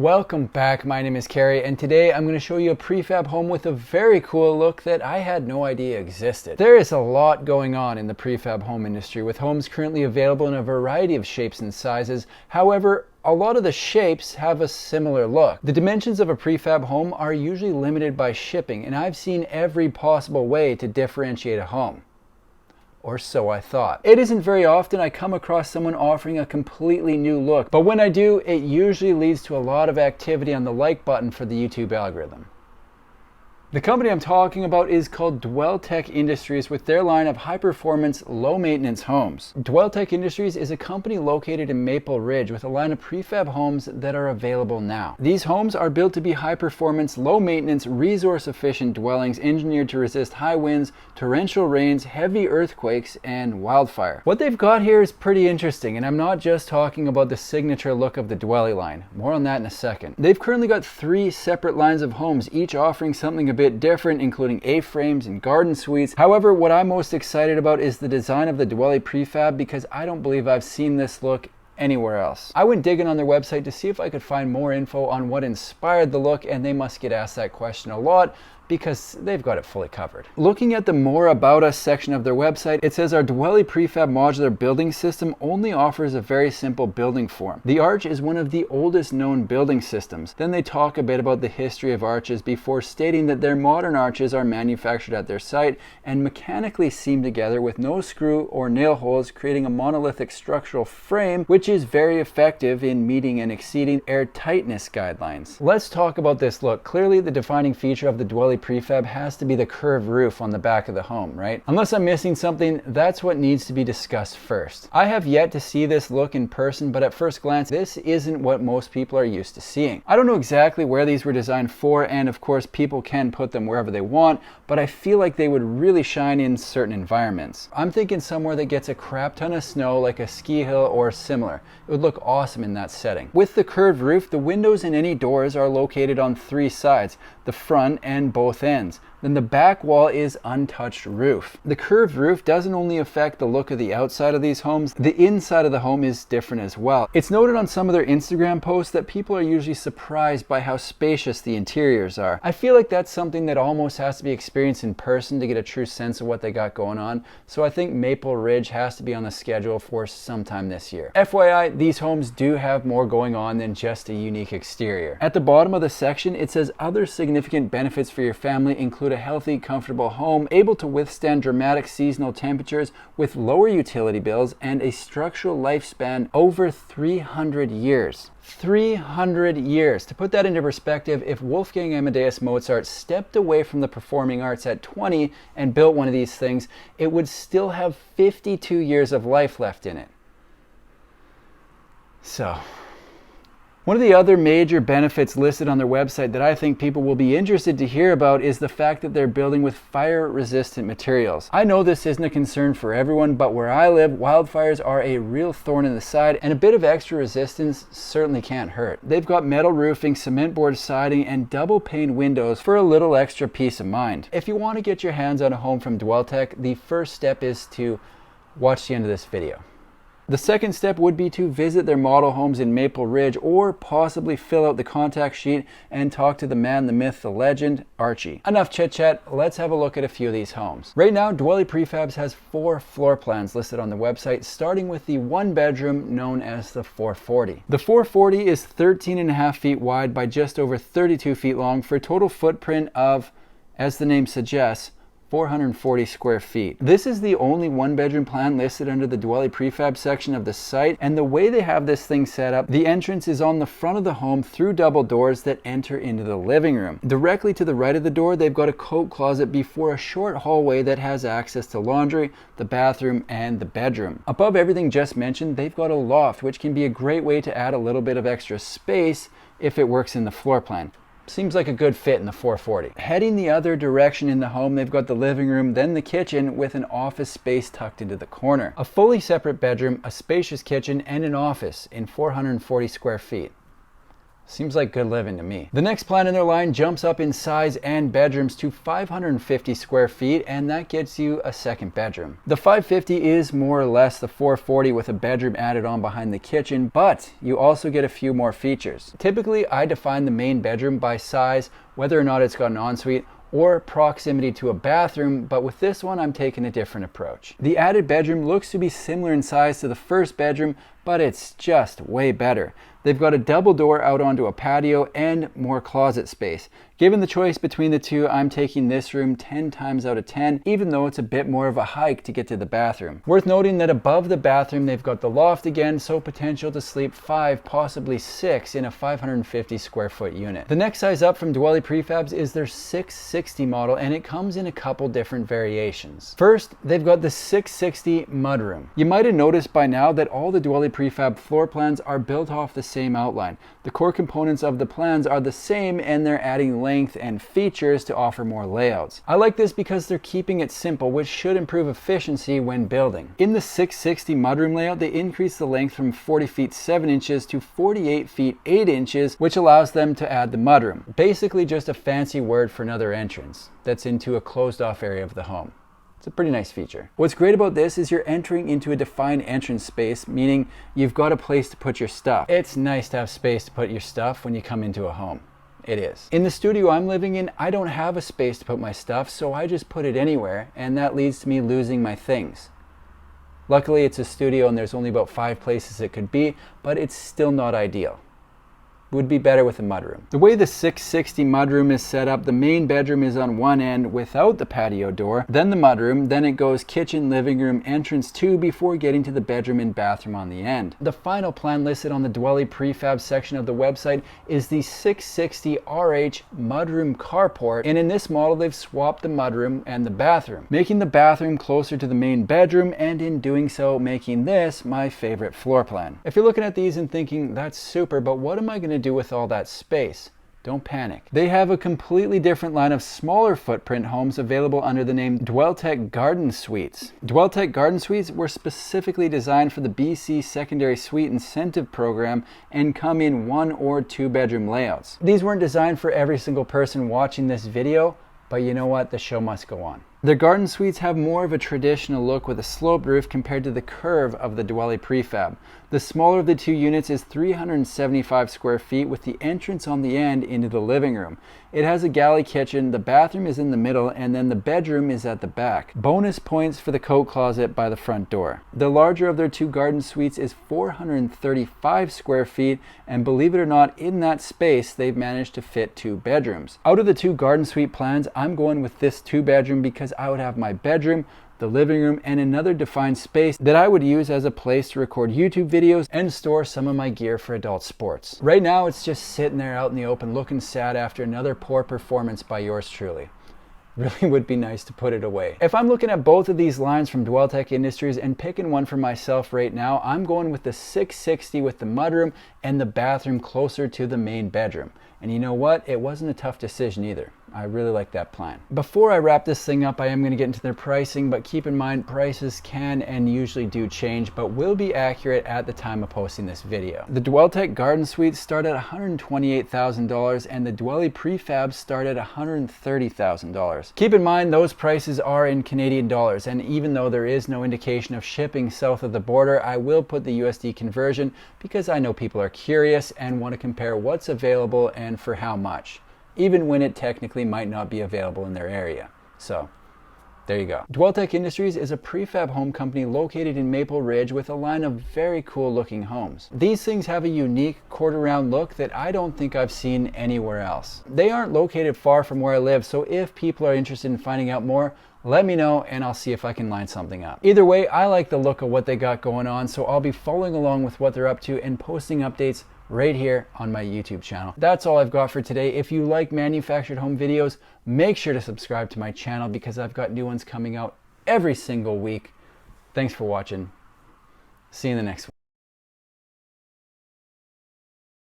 Welcome back, my name is Carrie, and today I'm going to show you a prefab home with a very cool look that I had no idea existed. There is a lot going on in the prefab home industry, with homes currently available in a variety of shapes and sizes. However, a lot of the shapes have a similar look. The dimensions of a prefab home are usually limited by shipping, and I've seen every possible way to differentiate a home. Or so I thought. It isn't very often I come across someone offering a completely new look, but when I do, it usually leads to a lot of activity on the like button for the YouTube algorithm. The company I'm talking about is called Dwelly Industries, with their line of high-performance, low-maintenance homes. Dwelly Industries is a company located in Maple Ridge with a line of prefab homes that are available now. These homes are built to be high-performance, low-maintenance, resource-efficient dwellings engineered to resist high winds, torrential rains, heavy earthquakes, and wildfire. What they've got here is pretty interesting, and I'm not just talking about the signature look of the Dwelly line. More on that in a second. They've currently got 3 separate lines of homes, each offering something a bit different, including A-frames and garden suites. However, what I'm most excited about is the design of the Dwelly Prefab, because I don't believe I've seen this look anywhere else. I went digging on their website to see if I could find more info on what inspired the look, and they must get asked that question a lot, because they've got it fully covered. Looking at the More About Us section of their website, it says our Dwelly Prefab modular building system only offers a very simple building form. The arch is one of the oldest known building systems. Then they talk a bit about the history of arches before stating that their modern arches are manufactured at their site and mechanically seamed together with no screw or nail holes, creating a monolithic structural frame, which is very effective in meeting and exceeding airtightness guidelines. Let's talk about this look. Clearly, the defining feature of the Dwelly Prefab has to be the curved roof on the back of the home, right? Unless I'm missing something, that's what needs to be discussed first. I have yet to see this look in person, but at first glance, this isn't what most people are used to seeing. I don't know exactly where these were designed for, and of course, people can put them wherever they want, but I feel like they would really shine in certain environments. I'm thinking somewhere that gets a crap ton of snow, like a ski hill or similar. It would look awesome in that setting. With the curved roof, the windows and any doors are located on 3 sides, the front and both ends. Then the back wall is untouched roof. The curved roof doesn't only affect the look of the outside of these homes, the inside of the home is different as well. It's noted on some of their Instagram posts that people are usually surprised by how spacious the interiors are. I feel like that's something that almost has to be experienced in person to get a true sense of what they got going on, so I think Maple Ridge has to be on the schedule for sometime this year. FYI, these homes do have more going on than just a unique exterior. At the bottom of the section, it says other significant benefits for your family include a healthy, comfortable home able to withstand dramatic seasonal temperatures with lower utility bills and a structural lifespan over 300 years. 300 years. To put that into perspective, if Wolfgang Amadeus Mozart stepped away from the performing arts at 20 and built one of these things, it would still have 52 years of life left in it. So, one of the other major benefits listed on their website that I think people will be interested to hear about is the fact that they're building with fire-resistant materials. I know this isn't a concern for everyone, but where I live, wildfires are a real thorn in the side, and a bit of extra resistance certainly can't hurt. They've got metal roofing, cement board siding, and double pane windows for a little extra peace of mind. If you want to get your hands on a home from Dwelly, the first step is to watch the end of this video. The second step would be to visit their model homes in Maple Ridge, or possibly fill out the contact sheet and talk to the man, the myth, the legend, Archie. Enough chit chat, let's have a look at a few of these homes. Right now, Dwelly Prefabs has 4 floor plans listed on the website, starting with the 1-bedroom known as the 440. The 440 is 13.5 feet wide by just over 32 feet long for a total footprint of, as the name suggests, 440 square feet. This is the only 1-bedroom plan listed under the Dwelly Prefab section of the site, and the way they have this thing set up, the entrance is on the front of the home through double doors that enter into the living room. Directly to the right of the door, they've got a coat closet before a short hallway that has access to laundry, the bathroom, and the bedroom. Above everything just mentioned, they've got a loft, which can be a great way to add a little bit of extra space if it works in the floor plan. Seems like a good fit in the 440. Heading the other direction in the home, they've got the living room, then the kitchen with an office space tucked into the corner. A fully separate bedroom, a spacious kitchen, and an office in 440 square feet. Seems like good living to me. The next plan in their line jumps up in size and bedrooms to 550 square feet, and that gets you a second bedroom. The 550 is more or less the 440 with a bedroom added on behind the kitchen, but you also get a few more features. Typically, I define the main bedroom by size, whether or not it's got an ensuite or proximity to a bathroom, but with this one I'm taking a different approach. The added bedroom looks to be similar in size to the first bedroom, but it's just way better. They've got a double door out onto a patio and more closet space. Given the choice between the two, I'm taking this room 10 times out of 10, even though it's a bit more of a hike to get to the bathroom. Worth noting that above the bathroom, they've got the loft again, so potential to sleep 5, possibly 6 in a 550 square foot unit. The next size up from Dwelly Prefabs is their 660 model, and it comes in a couple different variations. First, they've got the 660 mudroom. You might have noticed by now that all the Dwelly Prefab floor plans are built off the same outline. The core components of the plans are the same, and they're adding length and features to offer more layouts. I like this because they're keeping it simple, which should improve efficiency when building. In the 660 mudroom layout, they increase the length from 40 feet 7 inches to 48 feet 8 inches, which allows them to add the mudroom. Basically just a fancy word for another entrance that's into a closed off area of the home. It's a pretty nice feature. What's great about this is you're entering into a defined entrance space, meaning you've got a place to put your stuff. It's nice to have space to put your stuff when you come into a home. It is. In the studio I'm living in, I don't have a space to put my stuff, so I just put it anywhere, and that leads to me losing my things. Luckily it's a studio and there's only about 5 places it could be, but it's still not ideal. Would be better with a mudroom. The way the 660 mudroom is set up, the main bedroom is on one end without the patio door, then the mudroom, then it goes kitchen, living room, entrance 2 before getting to the bedroom and bathroom on the end. The final plan listed on the Dwelly Prefab section of the website is the 660 RH mudroom carport, and in this model they've swapped the mudroom and the bathroom, making the bathroom closer to the main bedroom, and in doing so making this my favorite floor plan. If you're looking at these and thinking that's super, but what am I going to do with all that space? Don't panic. They have a completely different line of smaller footprint homes available under the name Dwelltech Garden Suites. Dwelltech Garden Suites were specifically designed for the BC Secondary Suite Incentive Program and come in 1 or 2 bedroom layouts. These weren't designed for every single person watching this video, but you know what? The show must go on. The garden suites have more of a traditional look with a sloped roof compared to the curve of the Dwelly Prefab. The smaller of the two units is 375 square feet with the entrance on the end into the living room. It has a galley kitchen, the bathroom is in the middle, and then the bedroom is at the back. Bonus points for the coat closet by the front door. The larger of their 2 garden suites is 435 square feet, and believe it or not, in that space they've managed to fit 2 bedrooms. Out of the 2 garden suite plans, I'm going with this 2-bedroom because I would have my bedroom, the living room, and another defined space that I would use as a place to record YouTube videos and store some of my gear for adult sports. Right now it's just sitting there out in the open looking sad after another poor performance by yours truly. Really would be nice to put it away. If I'm looking at both of these lines from Dwelltech Industries and picking one for myself right now, I'm going with the 660 with the mudroom and the bathroom closer to the main bedroom. And you know what? It wasn't a tough decision either. I really like that plan. Before I wrap this thing up, I am going to get into their pricing, but keep in mind prices can and usually do change, but will be accurate at the time of posting this video. The Dwelltech Garden Suites start at $128,000 and the Dwelly Prefabs start at $130,000. Keep in mind those prices are in Canadian dollars, and even though there is no indication of shipping south of the border, I will put the USD conversion because I know people are curious and want to compare what's available and for how much, even when it technically might not be available in their area. So there you go. Dwelltech Industries is a prefab home company located in Maple Ridge with a line of very cool looking homes. These things have a unique quarter round look that I don't think I've seen anywhere else. They aren't located far from where I live, so if people are interested in finding out more, let me know and I'll see if I can line something up. Either way, I like the look of what they got going on, so I'll be following along with what they're up to and posting updates right here on my YouTube channel. That's all I've got for today. If you like manufactured home videos, make sure to subscribe to my channel because I've got new ones coming out every single week. Thanks for watching. See you in the next one.